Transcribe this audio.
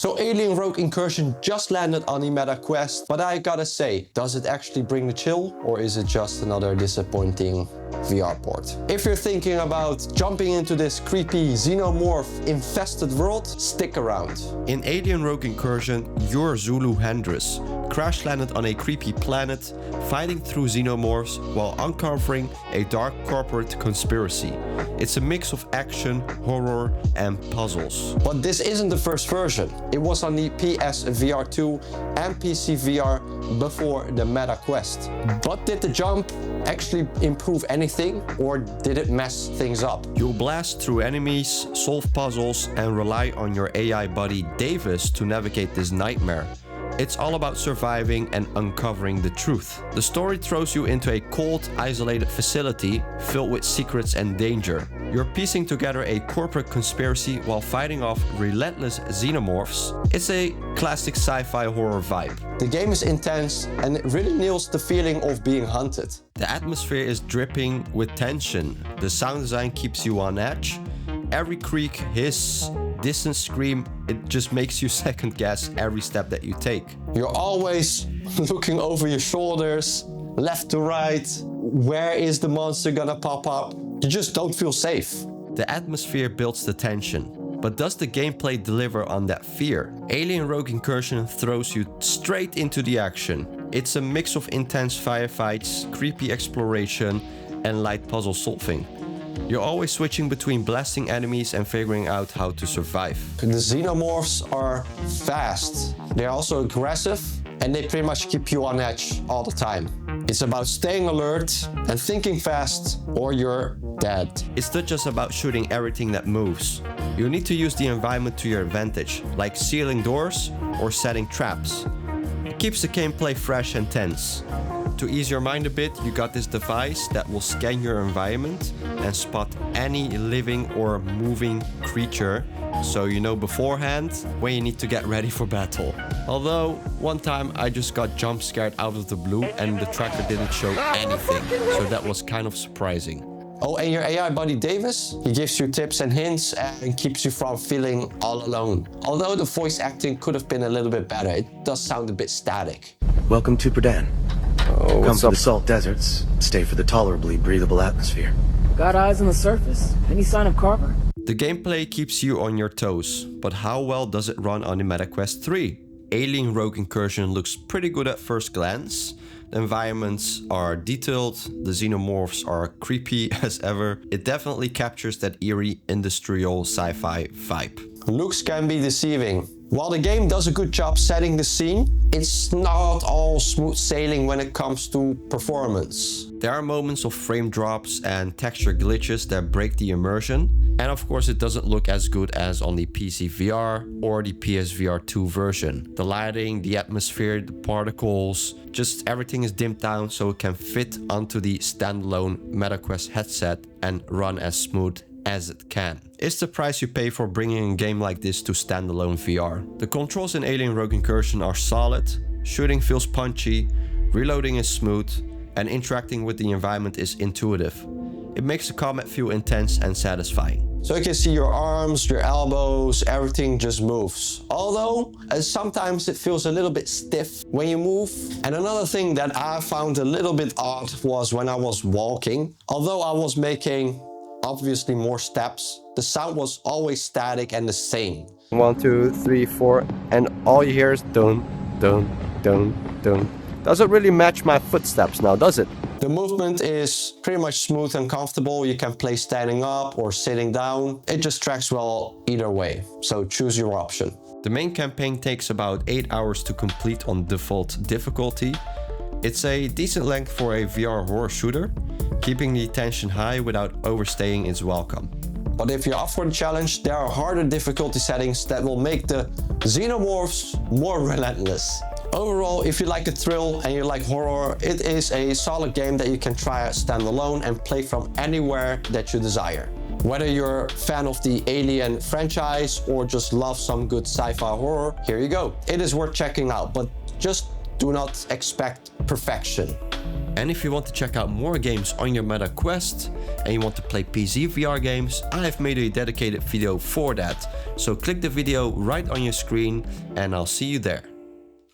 So Alien Rogue Incursion just landed on the Meta Quest, but I gotta say, does it actually bring the chill, or is it just another disappointing VR port? If you're thinking about jumping into this creepy xenomorph infested world, stick around. In Alien Rogue Incursion, you're Zulu Hendrix, crash landed on a creepy planet, fighting through xenomorphs while uncovering a dark corporate conspiracy. It's a mix of action, horror, and puzzles. But this isn't the first version. It was on the PS VR 2 and PC VR before the Meta Quest. But did the jump actually improve anything, or did it mess things up? You'll blast through enemies, solve puzzles, and rely on your AI buddy Davis to navigate this nightmare. It's all about surviving and uncovering the truth. The story throws you into a cold, isolated facility filled with secrets and danger. You're piecing together a corporate conspiracy while fighting off relentless xenomorphs. It's a classic sci-fi horror vibe. The game is intense and it really nails the feeling of being hunted. The atmosphere is dripping with tension. The sound design keeps you on edge. Every creak, hiss, distant scream, it just makes you second guess every step that you take. You're always looking over your shoulders, left to right. Where is the monster gonna pop up? You just don't feel safe. The atmosphere builds the tension. But does the gameplay deliver on that fear? Alien Rogue Incursion throws you straight into the action. It's a mix of intense firefights, creepy exploration, and light puzzle solving. You're always switching between blasting enemies and figuring out how to survive. The xenomorphs are fast. They're also aggressive, and they pretty much keep you on edge all the time. It's about staying alert and thinking fast, or you're dead. It's not just about shooting everything that moves. You need to use the environment to your advantage, like sealing doors or setting traps. It keeps the gameplay fresh and tense. To ease your mind a bit, you got this device that will scan your environment and spot any living or moving creature, so you know beforehand when you need to get ready for battle. Although, one time I just got jump scared out of the blue and the tracker didn't show anything, so that was kind of surprising. Oh, and your AI buddy Davis, he gives you tips and hints and keeps you from feeling all alone. Although the voice acting could have been a little bit better, it does sound a bit static. Welcome to Perdan. Oh, Come to the salt deserts, stay for the tolerably breathable atmosphere. Got eyes on the surface? Any sign of Carver? The gameplay keeps you on your toes, but how well does it run on the Meta Quest 3? Alien Rogue Incursion looks pretty good at first glance. The environments are detailed, the xenomorphs are creepy as ever. It definitely captures that eerie industrial sci-fi vibe. Looks can be deceiving. While the game does a good job setting the scene, it's not all smooth sailing when it comes to performance. There are moments of frame drops and texture glitches that break the immersion. And of course it doesn't look as good as on the PC VR or the PSVR 2 version. The lighting, the atmosphere, the particles, just everything is dimmed down so it can fit onto the standalone MetaQuest headset and run as smooth as it can. It's the price you pay for bringing a game like this to standalone VR. The controls in Alien Rogue Incursion are solid, shooting feels punchy, reloading is smooth, and interacting with the environment is intuitive. It makes the combat feel intense and satisfying. So you can see your arms, your elbows, everything just moves. Although, sometimes it feels a little bit stiff when you move. And another thing that I found a little bit odd was when I was walking. Although I was making obviously more steps, the sound was always static and the same. 1, 2, 3, 4, and all you hear is dun, dun, dun, dun. Doesn't really match my footsteps now, does it? The movement is pretty much smooth and comfortable. You can play standing up or sitting down. It just tracks well either way, so choose your option. The main campaign takes about 8 hours to complete on default difficulty. It's a decent length for a VR horror shooter. Keeping the tension high without overstaying is welcome. But if you're up for the challenge, there are harder difficulty settings that will make the xenomorphs more relentless. Overall, if you like a thrill and you like horror, it is a solid game that you can try standalone and play from anywhere that you desire. Whether you're a fan of the Alien franchise or just love some good sci-fi horror, here you go. It is worth checking out, but just do not expect perfection. And if you want to check out more games on your Meta Quest and you want to play PC VR games, I have made a dedicated video for that. So click the video right on your screen and I'll see you there.